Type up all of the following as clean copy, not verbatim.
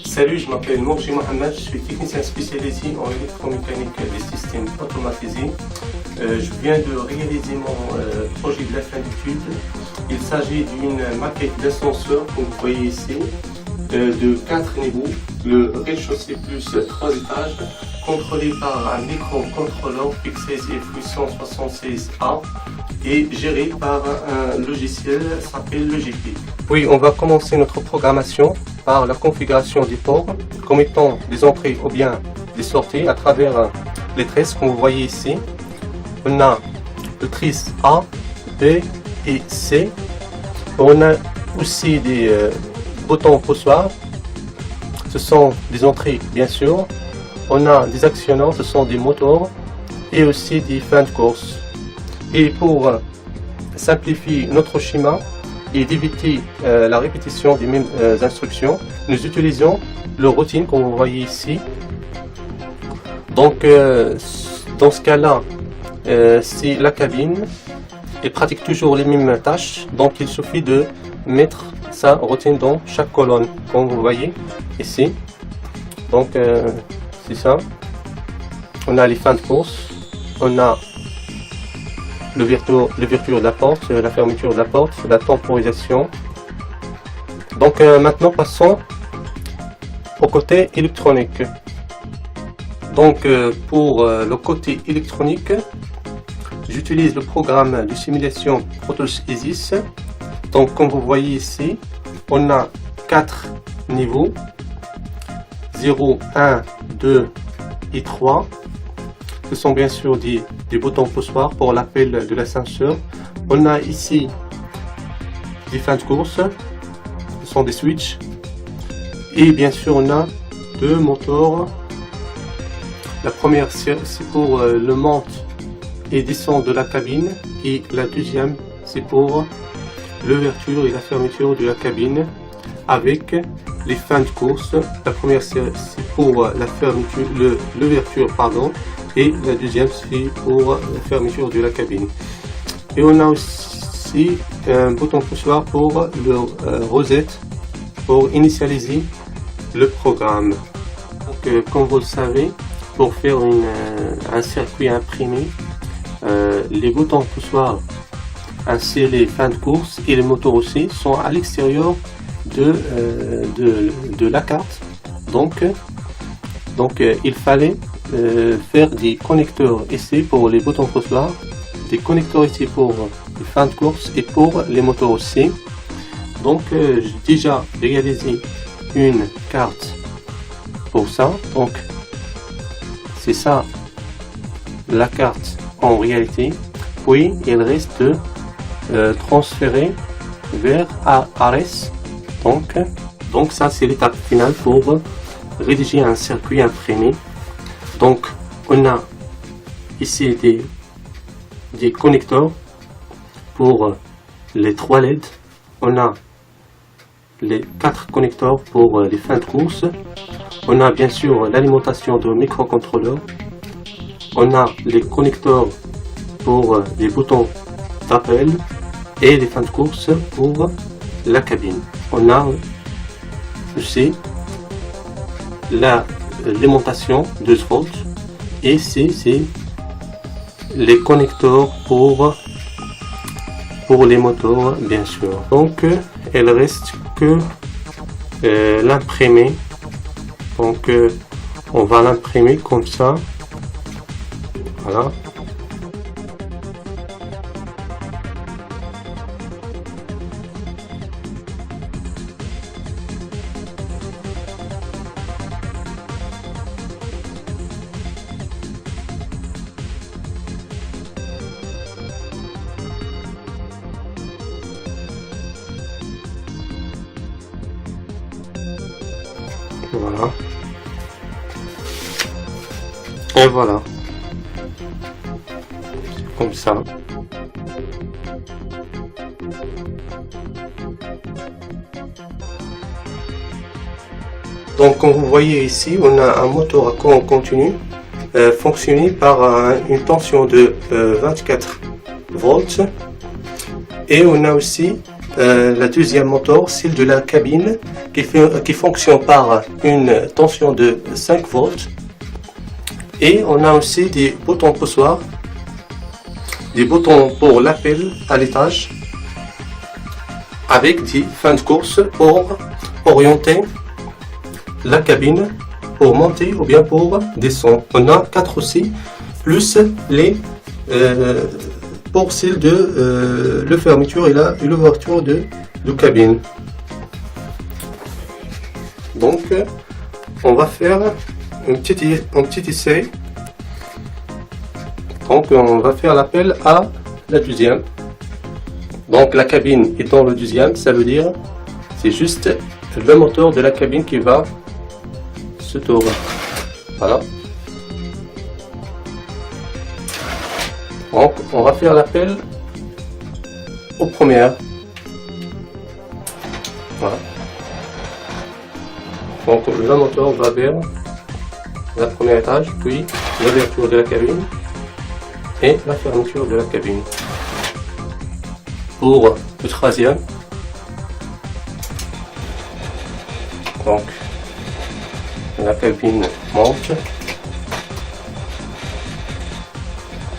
Salut, je m'appelle Mourji Mohamed, je suis technicien spécialisé en électromécanique des systèmes automatisés. Je viens de réaliser mon projet de la fin d'études. Il s'agit d'une maquette d'ascenseur, comme vous voyez ici, de 4 niveaux, le rez-de-chaussée plus 3 étages, contrôlé par un microcontrôleur PIC16 F876A et géré par un logiciel qui s'appelle Logic. Oui, on va commencer notre programmation par la configuration des ports comme étant des entrées ou bien des sorties à travers les tresses, comme vous voyez ici. On a le trice A, B et C. On a aussi des boutons poussoirs. Ce sont des entrées bien sûr. On a des actionneurs, ce sont des moteurs et aussi des fins de course. Et pour simplifier notre schéma et d'éviter la répétition des mêmes instructions, nous utilisons le routine comme vous voyez ici. Donc dans ce cas-là, c'est la cabine et pratique toujours les mêmes tâches, donc il suffit de mettre sa routine dans chaque colonne comme vous voyez ici. Donc c'est ça. On a les fins de course, on a l'ouverture de la porte, la fermeture de la porte, la temporisation. Donc maintenant passons au côté électronique. Donc pour le côté électronique, j'utilise le programme de simulation ProtoSys. Donc comme vous voyez ici, on a 4 niveaux, 0, 1, 2 et 3. Ce sont bien sûr des boutons poussoirs pour l'appel de l'ascenseur. On a ici des fins de course, ce sont des switches. Et bien sûr on a 2 moteurs. La première c'est pour le monte et descente de la cabine. Et la deuxième c'est pour l'ouverture et la fermeture de la cabine avec les fins de course. La première c'est pour la fermeture, l'ouverture pardon. Et la deuxième c'est pour la fermeture de la cabine. Et on a aussi un bouton poussoir pour le reset pour initialiser le programme. Donc comme vous le savez, pour faire un circuit imprimé, les boutons poussoirs ainsi les fins de course et les moteurs aussi sont à l'extérieur de la carte. Donc il fallait faire des connecteurs ici pour les boutons poussoirs, des connecteurs ici pour les fins de course et pour les moteurs aussi. Donc j'ai déjà réalisé une carte pour ça. Donc c'est ça la carte en réalité. Puis il reste de transférer vers ARS. Donc ça c'est l'étape finale pour rédiger un circuit imprimé. Donc on a ici des connecteurs pour les 3 LED. On a les 4 connecteurs pour les fins de course. On a bien sûr l'alimentation de microcontrôleur. On a les connecteurs pour les boutons d'appel et les fins de course pour la cabine. On a aussi l'alimentation de 2 volts et c'est les connecteurs pour les moteurs bien sûr. Donc il reste que l'imprimer. Donc on va l'imprimer comme ça. Voilà. Voilà. Et voilà. Comme ça. Donc comme vous voyez ici, on a un moteur à courant continu fonctionné par une tension de 24 volts Et on a aussi la deuxième moteur, celle de la cabine, qui fonctionne par une tension de 5 volts. Et on a aussi des boutons poussoirs, des boutons pour l'appel à l'étage, avec des fins de course pour orienter la cabine pour monter ou bien pour descendre. On a 4 aussi, plus les pour celle de la fermeture et l'ouverture de cabine. Donc on va faire un petit essai. Donc on va faire l'appel à la deuxième. Donc la cabine est dans le deuxième, ça veut dire c'est juste le moteur de la cabine qui va se tourner. Voilà. Donc on va faire l'appel aux premières. Voilà. Donc le moteur va vers le premier étage, puis l'ouverture de la cabine et la fermeture de la cabine. Pour le troisième, donc la cabine monte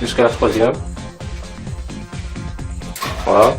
jusqu'à la troisième. Voilà.